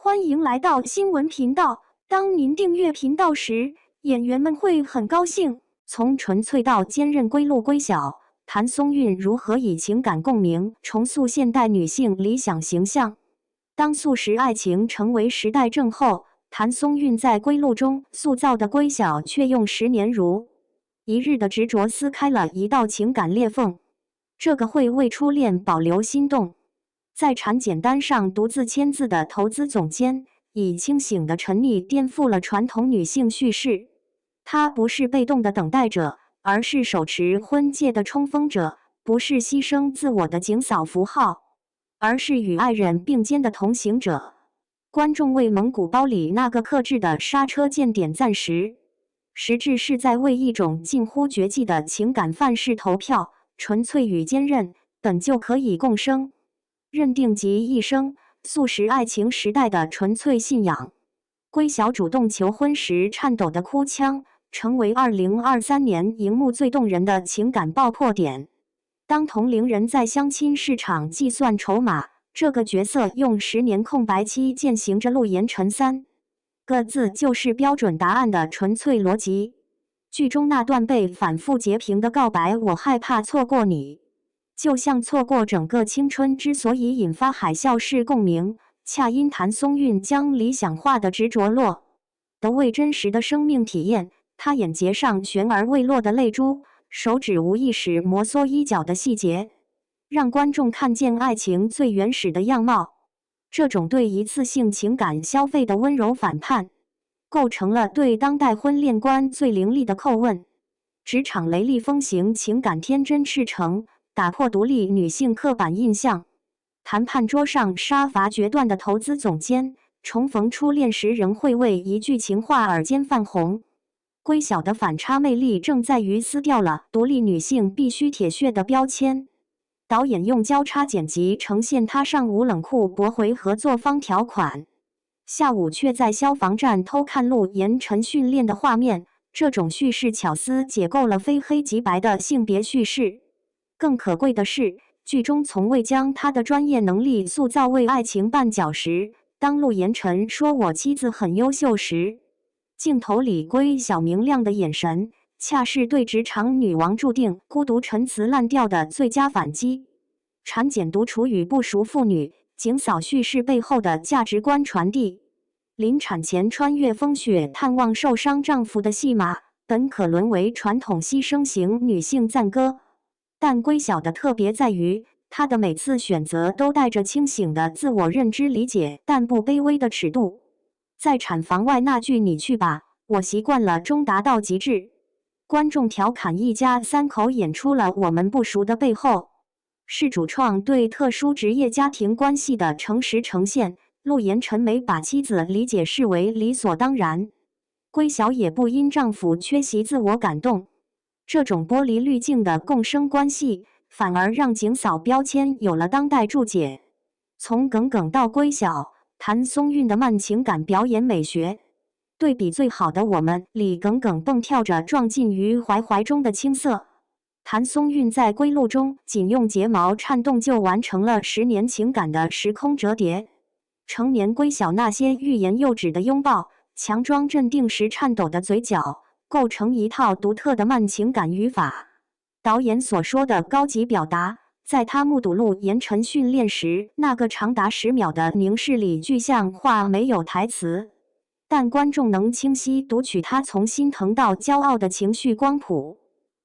欢迎来到新闻频道。当您订阅频道时，演员们会很高兴。从纯粹到坚韧归路归晓，谭松韵如何以情感共鸣重塑现代女性理想形象？当速食爱情成为时代症候，谭松韵在归路中塑造的归晓却用10年如一日的执着撕开了一道情感裂缝。这个会为初恋保留心动，在产检单上独自签字的投资总监，以清醒的沉溺颠覆了传统女性叙事。她不是被动的等待者，而是手持婚戒的冲锋者；不是牺牲自我的警嫂符号，而是与爱人并肩的同行者。观众为蒙古包里那个克制的刹车键点赞时，实质是在为一种近乎绝技的情感范式投票。纯粹与坚韧本就可以共生，认定即一生，速食爱情时代的纯粹信仰。归晓主动求婚时颤抖的哭腔，成为2023年荧幕最动人的情感爆破点。当同龄人在相亲市场计算筹码，这个角色用10年空白期践行着陆延辰3个字就是标准答案的纯粹逻辑。剧中那段被反复截屏的告白，我害怕错过你，就像错过整个青春。之所以引发海啸式共鸣，恰因谭松韵将理想化的执着落得为真实的生命体验。她眼睫上悬而未落的泪珠，手指无意识摩挲衣角的细节，让观众看见爱情最原始的样貌。这种对一次性情感消费的温柔反叛，构成了对当代婚恋观最凌厉的叩问。职场雷厉风行，情感天真赤诚，打破独立女性刻板印象。谈判桌上杀伐决断的投资总监，重逢初恋时仍会为一句情话耳尖泛红。归晓的反差魅力正在于撕掉了独立女性必须铁血的标签。导演用交叉剪辑呈现她上午冷酷驳回合作方条款，下午却在消防站偷看陆延辰训练的画面。这种叙事巧思解构了非黑即白的性别叙事。更可贵的是，剧中从未将他的专业能力塑造为爱情绊脚石。当陆延辰说我妻子很优秀时，镜头里归晓明亮的眼神，恰是对职场女王注定孤独陈词滥调的最佳反击。产检独处与不熟妇女，警嫂叙事背后的价值观传递。临产前穿越风雪探望受伤丈夫的戏码，本可沦为传统牺牲型女性赞歌。但归晓的特别在于，她的每次选择都带着清醒的自我认知理解，但不卑微的尺度。在产房外那句你去吧，我习惯了中达到极致。观众调侃一家3口演出了我们不熟的背后，是主创对特殊职业家庭关系的诚实呈现。陆延辰没把妻子理解视为理所当然，归晓也不因丈夫缺席自我感动。这种剥离滤镜的共生关系，反而让警嫂标签有了当代注解。从耿耿到归晓，谭松韵的慢情感表演美学，对比《最好的我们》里耿耿蹦跳着撞进于怀中的青涩。谭松韵在归路中仅用睫毛颤动就完成了10年情感的时空折叠。成年归晓那些欲言又止的拥抱，强装镇定时颤抖的嘴角，构成一套独特的慢情感语法。导演所说的高级表达，在他目睹陆延辰训练时那个长达10秒的凝视里具象化，没有台词，但观众能清晰读取他从心疼到骄傲的情绪光谱。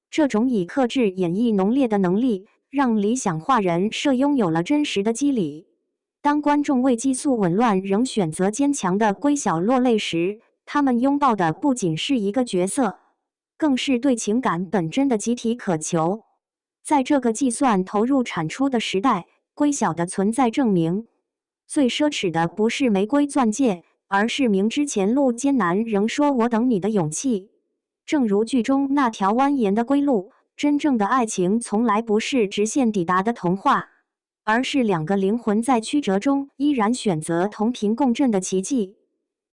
这种以克制演绎浓烈的能力，让理想化人设拥有了真实的肌理。当观众为激素紊乱仍选择坚强的归晓落泪时，他们拥抱的不仅是一个角色，更是对情感本真的集体渴求。在这个计算投入产出的时代，归晓的存在证明，最奢侈的不是玫瑰钻戒，而是明知前路艰难仍说我等你的勇气。正如剧中那条蜿蜒的归路，真正的爱情从来不是直线抵达的童话，而是2个灵魂在曲折中依然选择同频共振的奇迹。